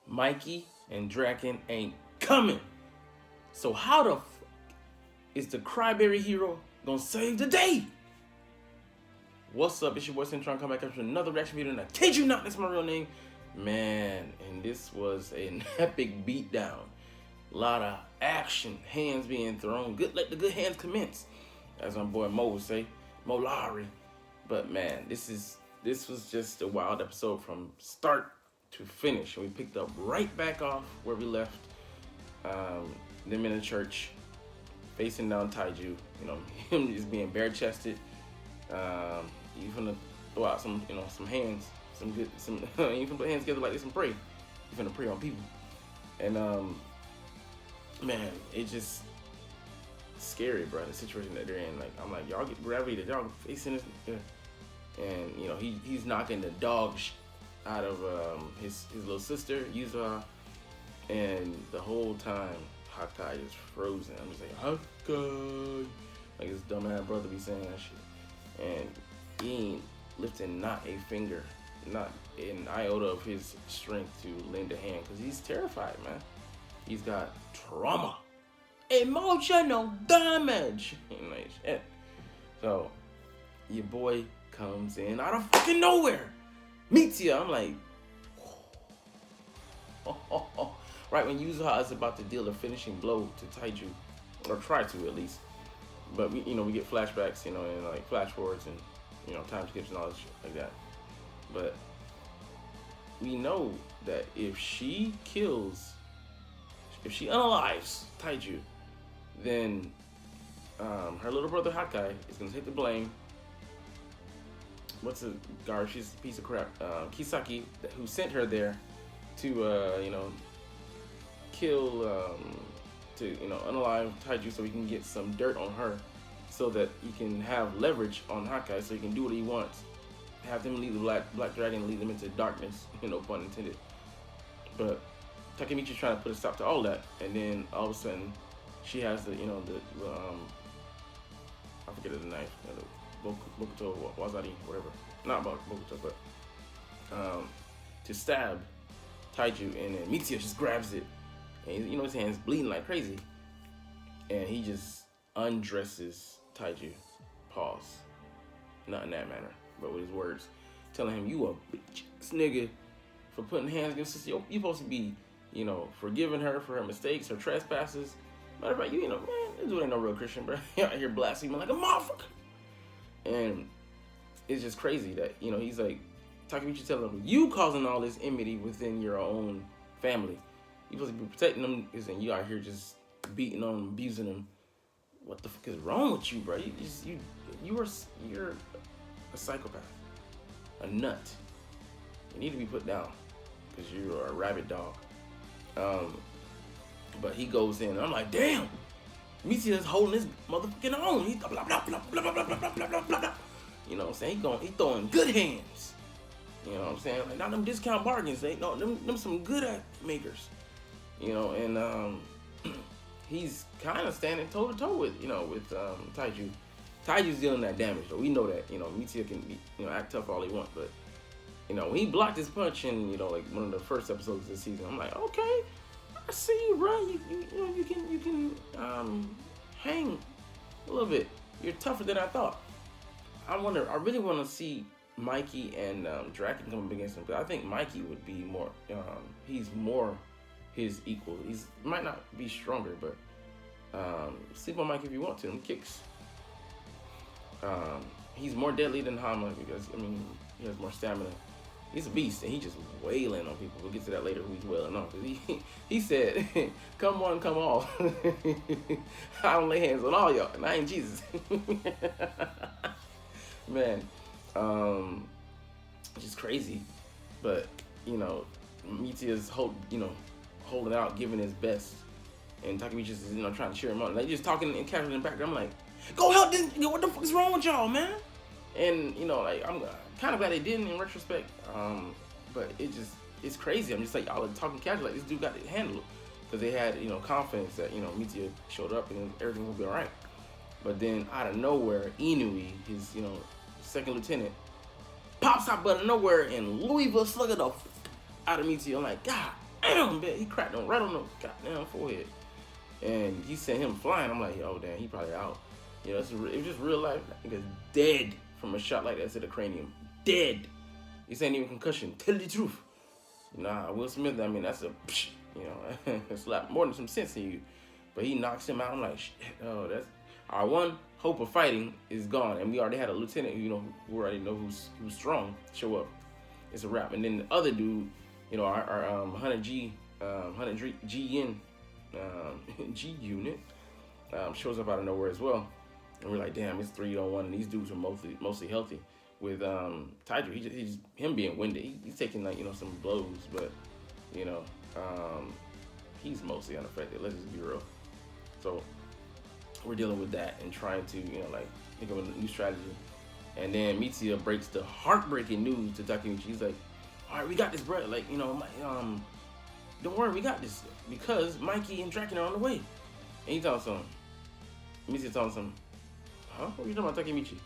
Mikey and Draken ain't coming. So how the is the crybaby hero gonna save the day? What's up? It's your boy Cintron. Come back after another reaction video, and I kid you not, that's my real name. Man, and this was an epic beatdown. A lot of action, hands being thrown. Let the good hands commence, as my boy Mo would say, Mo Lowry. But man, this was just a wild episode from start to finish. And we picked up right back off where we left. Them in the church, facing down Taiju. You know, him just being bare chested. You finna throw out some hands, you finna put hands together like this and pray. You finna pray on people. And man, it's just scary, bro. The situation that they're in. Like, I'm like, y'all get gravity that y'all facing this. And you know, he's knocking the dog out of his little sister Yuza, and the whole time Hakai is frozen. I'm just like, Hakai, like his dumbass brother be saying that shit, and he ain't lifting not a finger, not an iota of his strength to lend a hand, because he's terrified, man. He's got trauma, emotional damage, and like shit. So your boy comes in out of fucking nowhere, meets you. I'm like, right when Yuzuha is about to deal the finishing blow to Taiju, or try to at least. But we get flashbacks, and like flash forwards, and time skips and all this shit like that. But we know that if she unalives Taiju, then her little brother Hakai is gonna take the blame. What's the guard? She's a piece of crap. Kisaki, who sent her there to kill, unalive Taiju so he can get some dirt on her, so that he can have leverage on Hakai, so he can do what he wants. Have them lead the black dragon, lead them into darkness, pun intended. But Takemichi's trying to put a stop to all that, and then all of a sudden, she has the I forget the knife, the Bokuto Wazari, whatever. Not about Bokuto, but to stab Taiju, and then Mitsuya just grabs it, and his hand's bleeding like crazy, and he just undresses Taiju. Pause. Not in that manner, but with his words, telling him, "You a bitch nigga for putting hands against sister. You supposed to be, forgiving her for her mistakes, her trespasses. Matter of fact, man, this dude ain't no real Christian, bro. He out here blaspheming like a motherfucker." And it's just crazy that, he's like, Takemichi telling him, you causing all this enmity within your own family. You supposed to be protecting them, and you out here just beating on them, abusing them. What the fuck is wrong with you, bro? You're a psychopath, a nut. You need to be put down because you are a rabid dog. But he goes in, and I'm like, damn. Mitsuya's holding his motherfucking own. He's blah, blah, blah, blah, blah, blah, blah, blah, blah, blah, blah. You know what I'm saying? He throwing good hands. You know what I'm saying? Like, not them discount bargains. Them some good makers. And he's kind of standing toe to toe with Taiju. Taiju's dealing that damage, though. We know that. Mitsuya can be, act tough all he wants, but when he blocked his punch in, like one of the first episodes of the season, I'm like, okay, I see you, bro. You can hang a little bit. You're tougher than I thought. I really want to see Mikey and Draken come up against him, because I think Mikey would be more. He's more his equal. He might not be stronger, but sleep on Mikey if you want to. Him kicks. He's more deadly than Hama, because he has more stamina. He's a beast, and he just wailing on people. We'll get to that later, who he's wailing on, because he said, "Come one, come all." I don't lay hands on all y'all, and I ain't Jesus. Man, just crazy. But Mitsuya's holding out, giving his best, and Takemichi's trying to cheer him on. They just talking and casually in the background. I'm like, go help this. What the fuck is wrong with y'all, man? And like, I'm kind of glad they didn't in retrospect. But it's crazy. I'm just like, y'all are talking casually. Like, this dude got it handled, because they had confidence that Mitsuya showed up and everything will be all right. But then out of nowhere, Inui, his second lieutenant, pops out out of nowhere and Louisville slugged the out of Mitsuya. I'm like, God damn, man, he cracked him right on the goddamn forehead. And he sent him flying. I'm like, oh, damn, he probably out. You know, it was just real life. That nigga's dead from a shot like that to the cranium. Dead. This ain't even concussion. Tell the truth. Nah, Will Smith, I mean, that's a, you know, it's a lot more than some sense in you. But he knocks him out. I'm like, shit, oh, that's our one hope of fighting is gone. And we already had a lieutenant, you know, who already know who's strong, show up. It's a wrap. And then the other dude, you know, our 100 G Yin G unit shows up out of nowhere as well. And we're like, damn, it's 3-on-1, and these dudes are mostly healthy. With Taiju, he's him being winded. He's taking, like, you know, some blows, but you know, he's mostly unaffected. Let's just be real. So we're dealing with that and trying to, you know, like, think of a new strategy. And then Mitsuya breaks the heartbreaking news to Takemichi. He's like, all right, we got this, bro. Like, you know, don't worry, we got this because Mikey and Draken are on the way. And he tells him, Mitsuya tells him, huh? What are you talking about, Takemichi?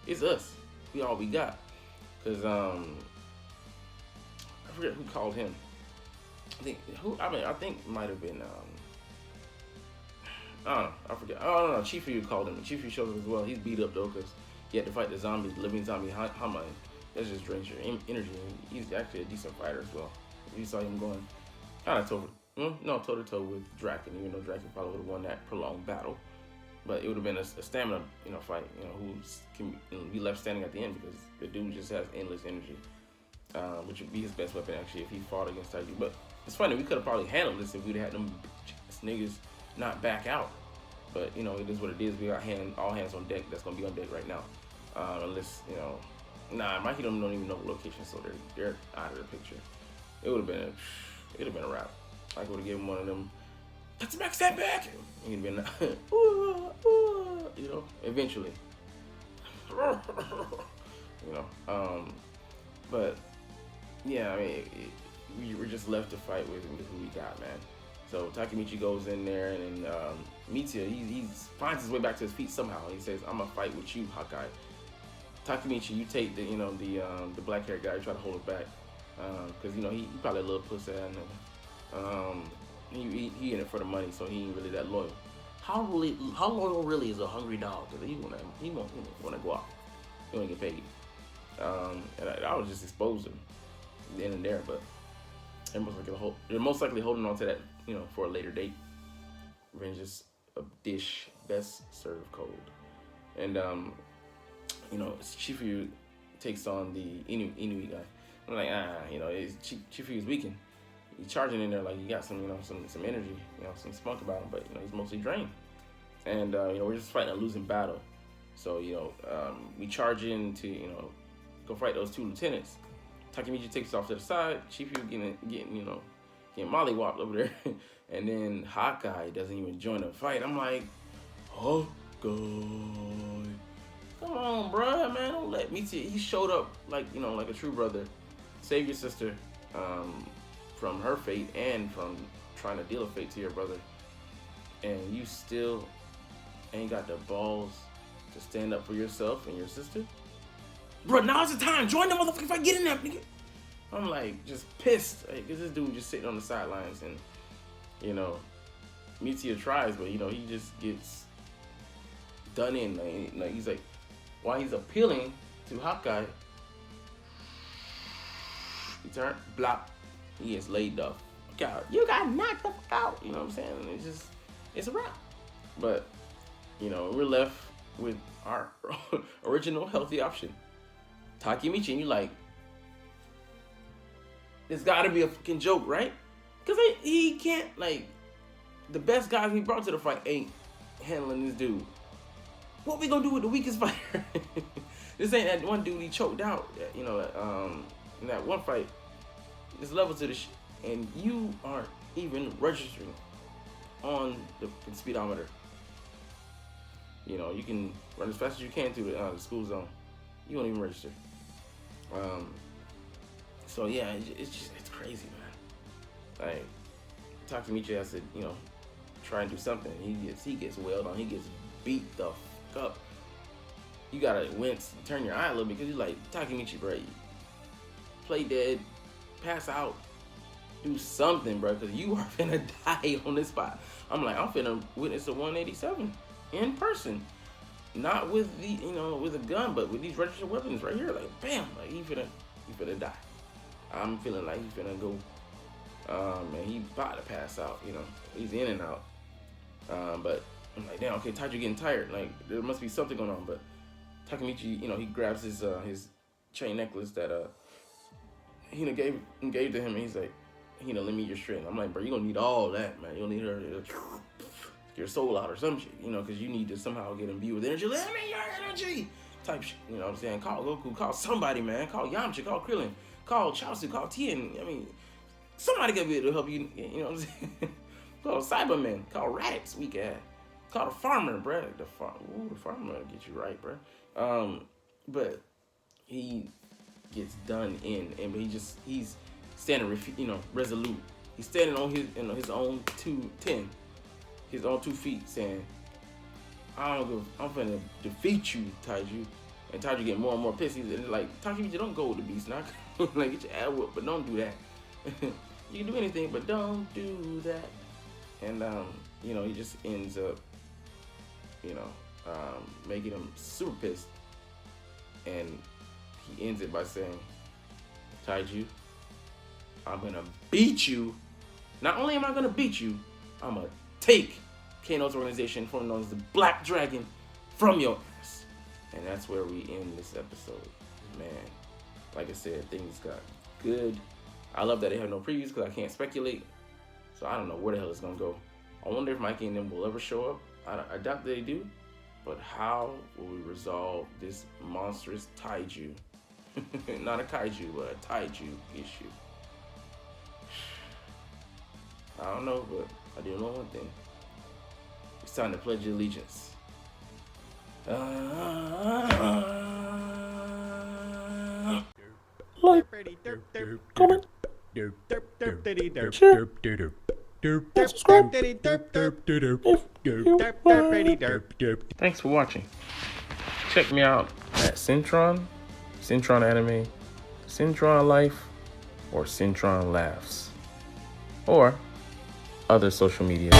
It's us. We all we got. Cause I forget who called him. I think it might have been I don't know. I forget. Oh no, Chifu called him. Chifu shows up as well. He's beat up though because he had to fight the living zombie Hama. That just drains your energy. He's actually a decent fighter as well. You saw him going kind of toe to toe with Draken, even though Draken probably would have won that prolonged battle. But it would have been a stamina, you know, fight. You know, who can be left standing at the end because the dude just has endless energy, which would be his best weapon actually if he fought against Taiju. But it's funny, we could have probably handled this if we'd had them niggas not back out. But you know, it is what it is. We got all hands on deck. That's gonna be on deck right now, unless you know. Nah, Mikey don't even know the location, so they're out of the picture. It would have been a wrap. I would have given one of them. Let's back, stand back. He'd been, you know, eventually. You know, but yeah, I mean, we were just left to fight with who we got, man. So Takemichi goes in there, and Mitsuya, he finds his way back to his feet somehow. He says, "I'm gonna fight with you, Hawkeye." Takemichi, you take the black haired guy, try to hold it back, because you know he probably a little pussy. I know. He in it for the money, so he ain't really that loyal. How loyal really is a hungry dog? Cause he wanna go out. He wanna get paid. And I was just exposed him then and there, but they're most likely holding on to that, you know, for a later date. Revenge is a dish best served cold. And you know, Chifu takes on the Inui guy. I'm like, you know, Chifu is weakened. He's charging in there like he got some, you know, some energy, you know, some spunk about him, but you know, he's mostly drained. And you know, we're just fighting a losing battle. So, you know, we charge in to, you know, go fight those two lieutenants. Takemichi takes off to the side. Chifu getting mollywopped over there. And then Hawkeye doesn't even join the fight. I'm like, oh God. Come on, bro, man, don't let me see. He showed up like, you know, like a true brother. Save your sister from her fate and from trying to deal a fate to your brother. And you still ain't got the balls to stand up for yourself and your sister? Bro, now's the time. Join the motherfucking fight. Get in there, nigga. I'm like, just pissed. Because this dude just sitting on the sidelines. And, you know, Mitsuya tries, but, you know, he just gets done in. Like he's like, while he's appealing to Hawkeye, he turned, blop, he gets laid the fuck out. You got knocked the fuck out. You know what I'm saying? It's a wrap. But, you know, we're left with our original healthy option. Takemichi, and you like, it's gotta be a fucking joke, right? Because he can't, like, the best guys we brought to the fight ain't handling this dude. What we gonna do with the weakest fighter? This ain't that one dude he choked out, you know, in that one fight. There's levels to this shit, and you aren't even registering on the speedometer. You know, you can run as fast as you can through the school zone. You won't even register. So yeah, it's crazy, man. Like, Takemichi has to, you know, try and do something. He gets wailed on. He gets beat the fuck up. You gotta wince, turn your eye a little bit because you're like, Takemichi, bro, play dead, pass out, Do something, bro, because you are finna die on this spot. I'm finna witness a 187 in person. Not with with a gun, but with these registered weapons right here. Like, bam, like he finna die. I'm feeling like he finna go, and he about to pass out, He's in and out. But I'm like, damn, okay, Taiju getting tired. Like, there must be something going on. But Takemichi, he grabs his chain necklace that Hina gave to him, and he's like, Hina, lend me your string. I'm like, bro, you gonna need all that, man. You'll need her to your soul out or some shit, because you need to somehow get imbued with energy. Let me your energy type shit, you know what I'm saying? Call Goku, call somebody, man. Call Yamcha, call Krillin, call Chaozu, call Tien. I mean, somebody gonna be able to help you, you know what I'm saying? Call Cyberman, call Raditz, weak ass. Call the farmer, bruh. The farmer will get you right, bruh. But he gets done in, and he's standing, resolute. He's standing on his own 210, his own 2 feet, saying, I'm finna defeat you, Taiju. And Taiju get more and more pissed. He's like, Takemichi, don't go with the beast now. Like, get your ass whooped, but don't do that. You can do anything, but don't do that. And he just ends up, making him super pissed. And he ends it by saying, Taiju, I'm gonna beat you. Not only am I gonna beat you, I'm gonna take Kano's organization, formerly known as the Black Dragon, from your ass. And that's where we end this episode. Man, like I said, things got good. I love that they have no previews because I can't speculate. So I don't know where the hell it's gonna go. I wonder if Mikey and them will ever show up. I doubt they do. But how will we resolve this monstrous Taiju? Not a kaiju, but a Taiju issue. I don't know, but I do know one thing. It's time to pledge allegiance. Like, comment, share, and subscribe if you like. Thanks for watching. Check me out at Cintron, Cintron Anime, Cintron Life, or Cintron Laughs, or other social media.